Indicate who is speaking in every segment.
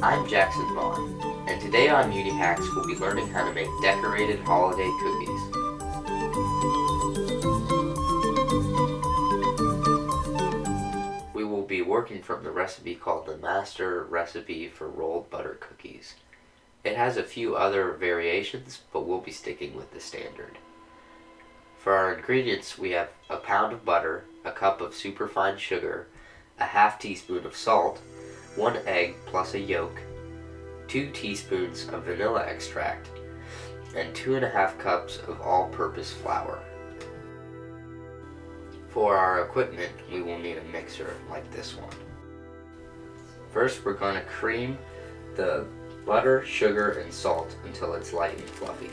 Speaker 1: I'm Jackson Vaughn, and today on UniHacks we'll be learning how to make decorated holiday cookies. We will be working from the recipe called the Master Recipe for Rolled Butter Cookies. It has a few other variations, but we'll be sticking with the standard. For our ingredients, we have a pound of butter, a cup of superfine sugar, a half teaspoon of salt, 1 egg plus a yolk, 2 teaspoons of vanilla extract, and 2½ cups of all-purpose flour. For our equipment, we will need a mixer like this one. First, we're going to cream the butter, sugar, and salt until it's light and fluffy.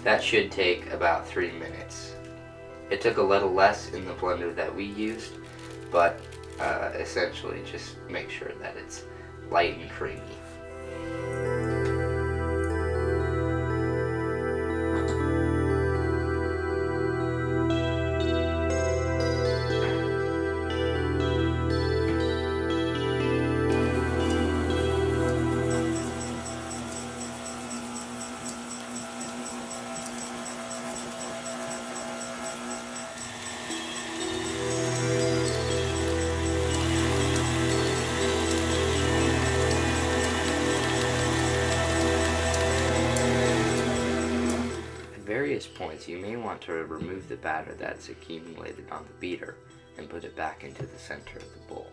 Speaker 1: That should take about 3 minutes. It took a little less in the blender that we used, but essentially just make sure that it's light and creamy. At various points, you may want to remove the batter that's accumulated on the beater and put it back into the center of the bowl.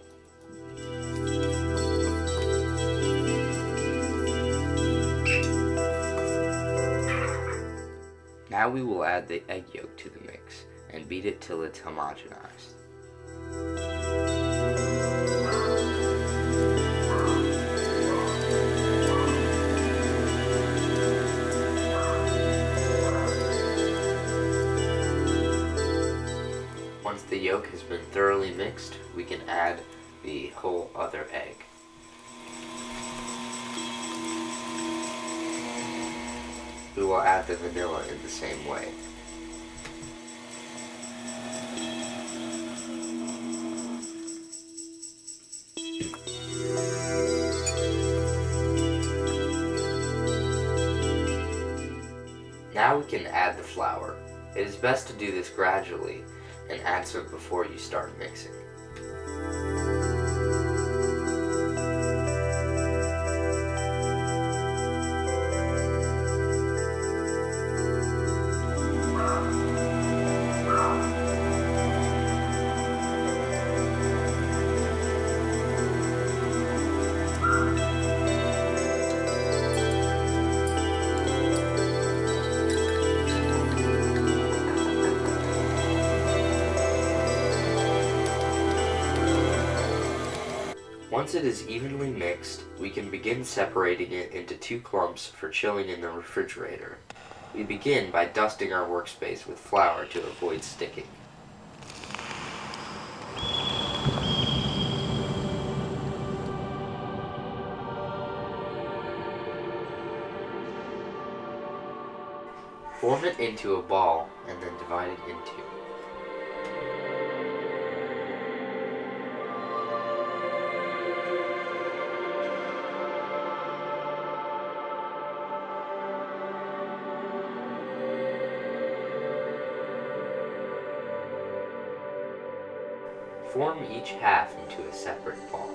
Speaker 1: Now we will add the egg yolk to the mix and beat it till it's homogenized. Once the yolk has been thoroughly mixed, we can add the whole other egg. We will add the vanilla in the same way. Now we can add the flour. It is best to do this gradually and add some before you start mixing. Once it is evenly mixed, we can begin separating it into 2 clumps for chilling in the refrigerator. We begin by dusting our workspace with flour to avoid sticking. Form it into a ball and then divide it in 2. Form each half into a separate ball.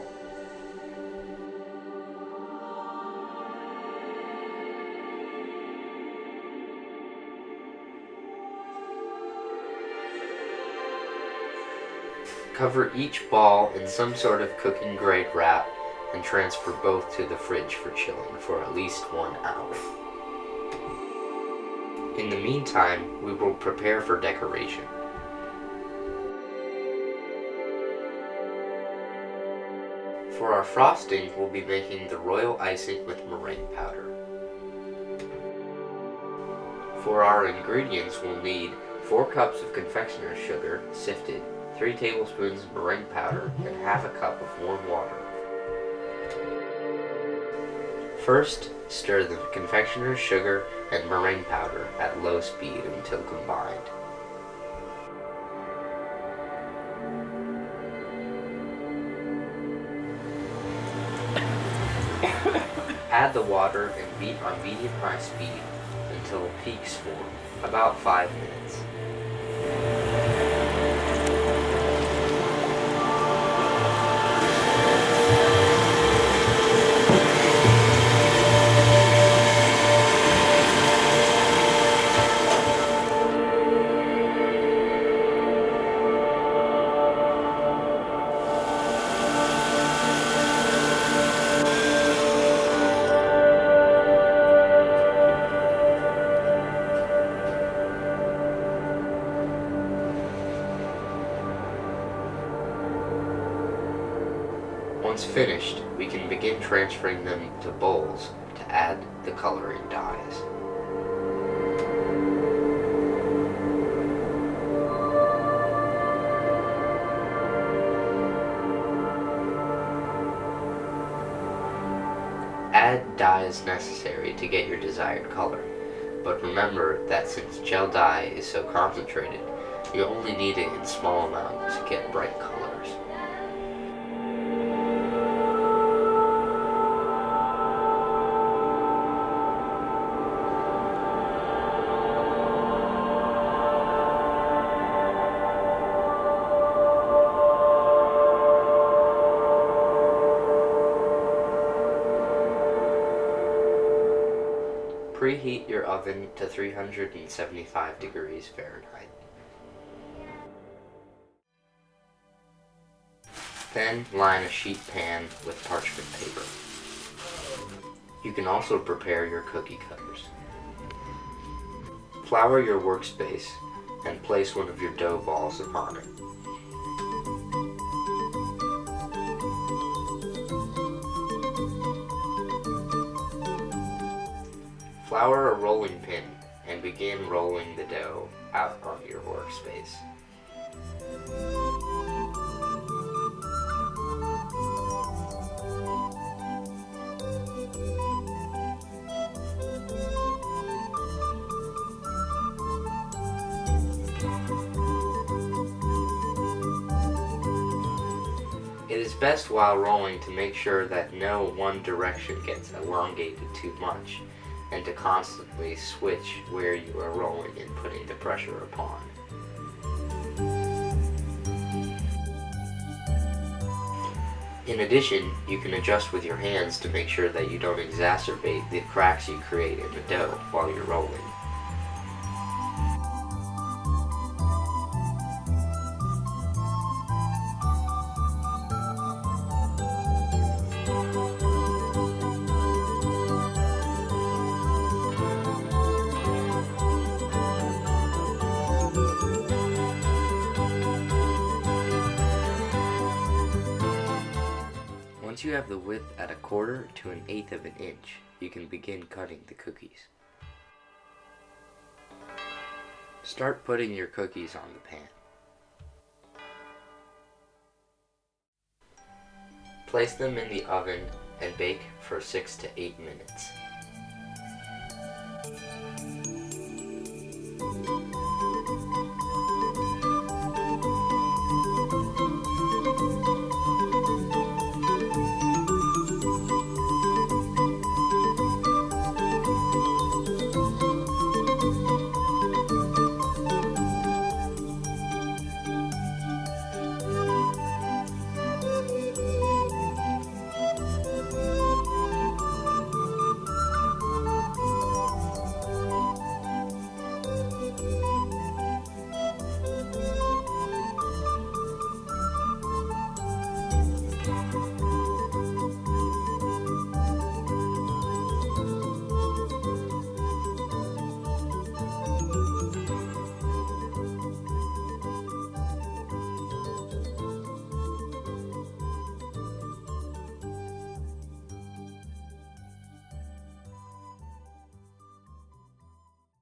Speaker 1: Cover each ball in some sort of cooking grade wrap and transfer both to the fridge for chilling for at least 1 hour. In the meantime, we will prepare for decoration. For our frosting, we'll be making the royal icing with meringue powder. For our ingredients, we'll need 4 cups of confectioner's sugar, sifted, 3 tablespoons of meringue powder, and half a cup of warm water. First, stir the confectioner's sugar and meringue powder at low speed until combined. Add the water and beat on medium-high speed until peaks form, about 5 minutes. Once finished, we can begin transferring them to bowls to add the coloring dyes. Add dye as necessary to get your desired color, but remember that since gel dye is so concentrated, you only need it in small amounts to get bright colors. Preheat your oven to 375 degrees Fahrenheit. Then line a sheet pan with parchment paper. You can also prepare your cookie cutters. Flour your workspace and place one of your dough balls upon it. Flour a rolling pin and begin rolling the dough out onto your workspace. It is best while rolling to make sure that no one direction gets elongated too much, and to constantly switch where you are rolling and putting the pressure upon. In addition, you can adjust with your hands to make sure that you don't exacerbate the cracks you create in the dough while you're rolling. Once you have the width at 1/4 to 1/8 of an inch, you can begin cutting the cookies. Start putting your cookies on the pan. Place them in the oven and bake for 6 to 8 minutes.